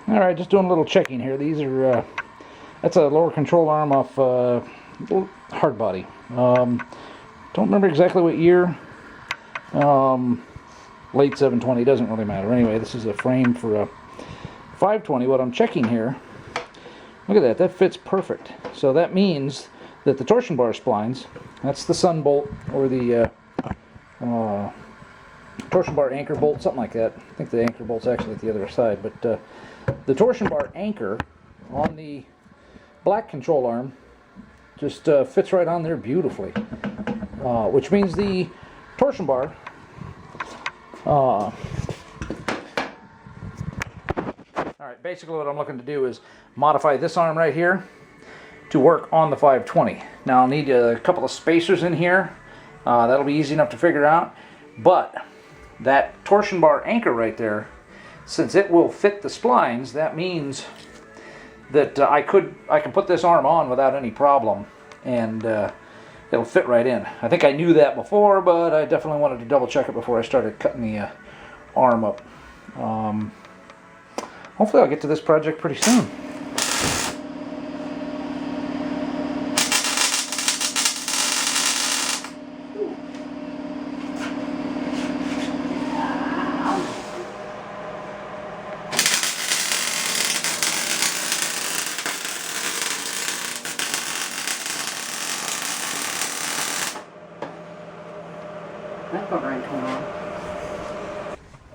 Alright, just doing a little checking here. These are, that's a lower control arm off hard body. Don't remember exactly what year. Late 720, doesn't really matter. Anyway, this is a frame for a 520. What I'm checking here, look at that, that fits perfect. So that means that the torsion bar splines, that's the sun bolt or the torsion bar anchor bolt, something like that. I think the anchor bolt's actually at the other side, but the torsion bar anchor on the black control arm just fits right on there beautifully, which means the torsion bar alright, basically what I'm looking to do is modify this arm right here to work on the 520. Now I'll need a couple of spacers in here. That'll be easy enough to figure out, but that torsion bar anchor right there, since it will fit the splines, that means that I can put this arm on without any problem, and it'll fit right in. I think I knew that before, but I definitely wanted to double check it before I started cutting the arm up. Hopefully I'll get to this project pretty soon.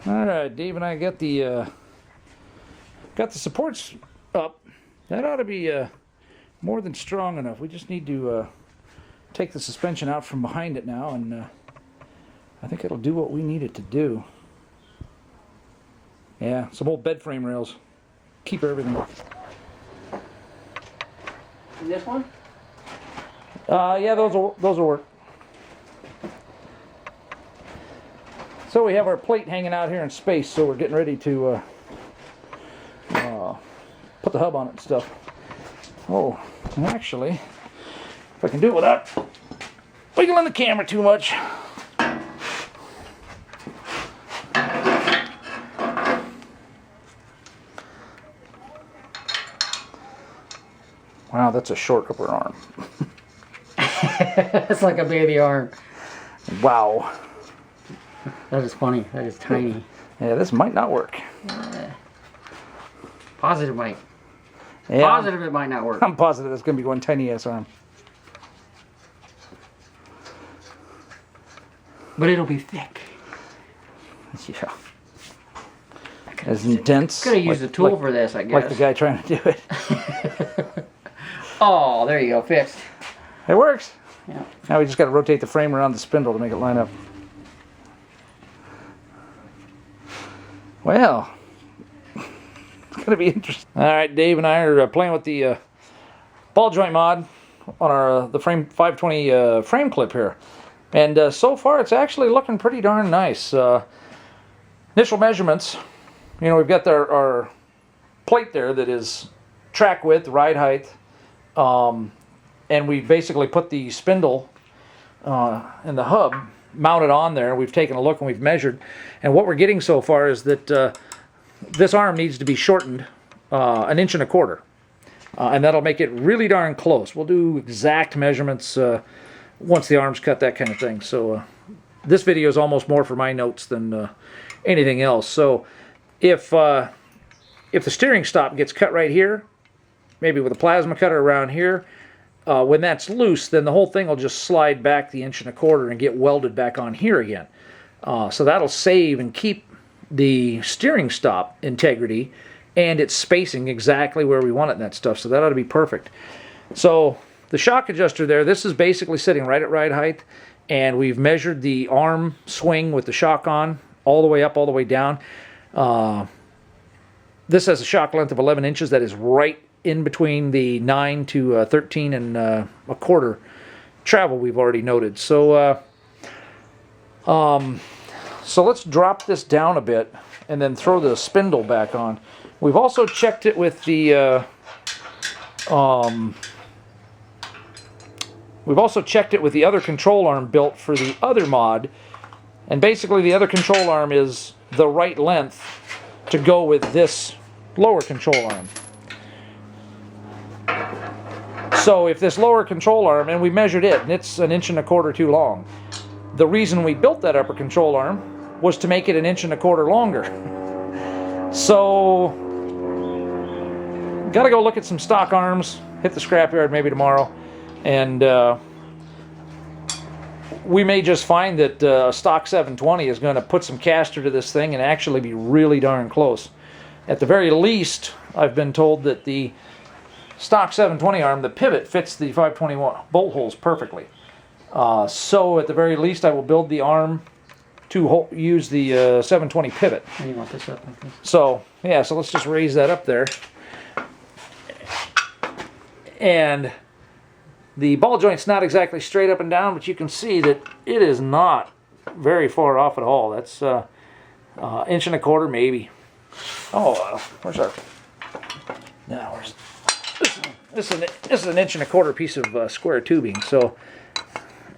Alright, Dave and I got the supports up. That ought to be more than strong enough. We just need to take the suspension out from behind it now, and I think it'll do what we need it to do. Yeah, some old bed frame rails. Keep everything. And this one? Yeah, those will work. So we have our plate hanging out here in space, so we're getting ready to put the hub on it and stuff. Oh, and actually, if I can do it without wiggling the camera too much. Wow, that's a short upper arm. It's like a baby arm. Wow. That is funny. That is tiny. Yeah, this might not work. Positive might. Yeah, Positive it might not work. I'm positive it's going to be one tiny ass arm. But it'll be thick. Yeah. As intense. Could have used a tool for this, I guess. Like the guy trying to do it. Oh, there you go. Fixed. It works. Yeah. Now we just got to rotate the frame around the spindle to make it line up. Well, it's going to be interesting. Alright, Dave and I are playing with the ball joint mod on our the frame 520 frame clip here. And so far it's actually looking pretty darn nice. Initial measurements, you know, we've got our plate there that is track width, ride height, and we basically put the spindle and the hub mounted on there. We've taken a look and we've measured, and what we're getting so far is that this arm needs to be shortened 1.25 inches, and that'll make it really darn close. We'll do exact measurements once the arm's cut, that kind of thing. So this video is almost more for my notes than anything else. So if the steering stop gets cut right here, maybe with a plasma cutter around here, when that's loose, then the whole thing will just slide back the 1.25 inches and get welded back on here again. So that'll save and keep the steering stop integrity and its spacing exactly where we want it and that stuff. So that ought to be perfect. So the shock adjuster there, this is basically sitting right at ride height, and we've measured the arm swing with the shock on all the way up, all the way down. This has a shock length of 11 inches. That is right in between the 9 to 13 and a quarter travel we've already noted. So so let's drop this down a bit and then throw the spindle back on. We've also checked it with the other control arm built for the other mod, and basically the other control arm is the right length to go with this lower control arm. So if this lower control arm, and we measured it, and it's 1.25 inches too long. The reason we built that upper control arm was to make it 1.25 inches longer. So, gotta go look at some stock arms, hit the scrapyard maybe tomorrow, and we may just find that stock 720 is going to put some caster to this thing and actually be really darn close. At the very least, I've been told that the stock 720 arm, the pivot fits the 521 bolt holes perfectly. So at the very least, I will build the arm to use the 720 pivot. And you want this up like this? So yeah, so let's just raise that up there. And the ball joint's not exactly straight up and down, but you can see that it is not very far off at all. That's 1.25 inches maybe. Oh, where's our? Now where's this? Is an 1.25 inch piece of square tubing. So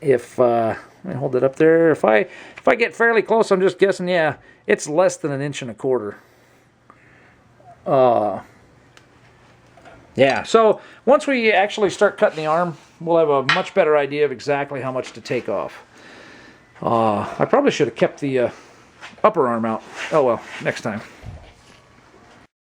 if let me hold it up there. If I get fairly close, I'm just guessing. Yeah, it's less than 1.25 inches. Yeah. So once we actually start cutting the arm, we'll have a much better idea of exactly how much to take off. I probably should have kept the upper arm out. Oh well, next time.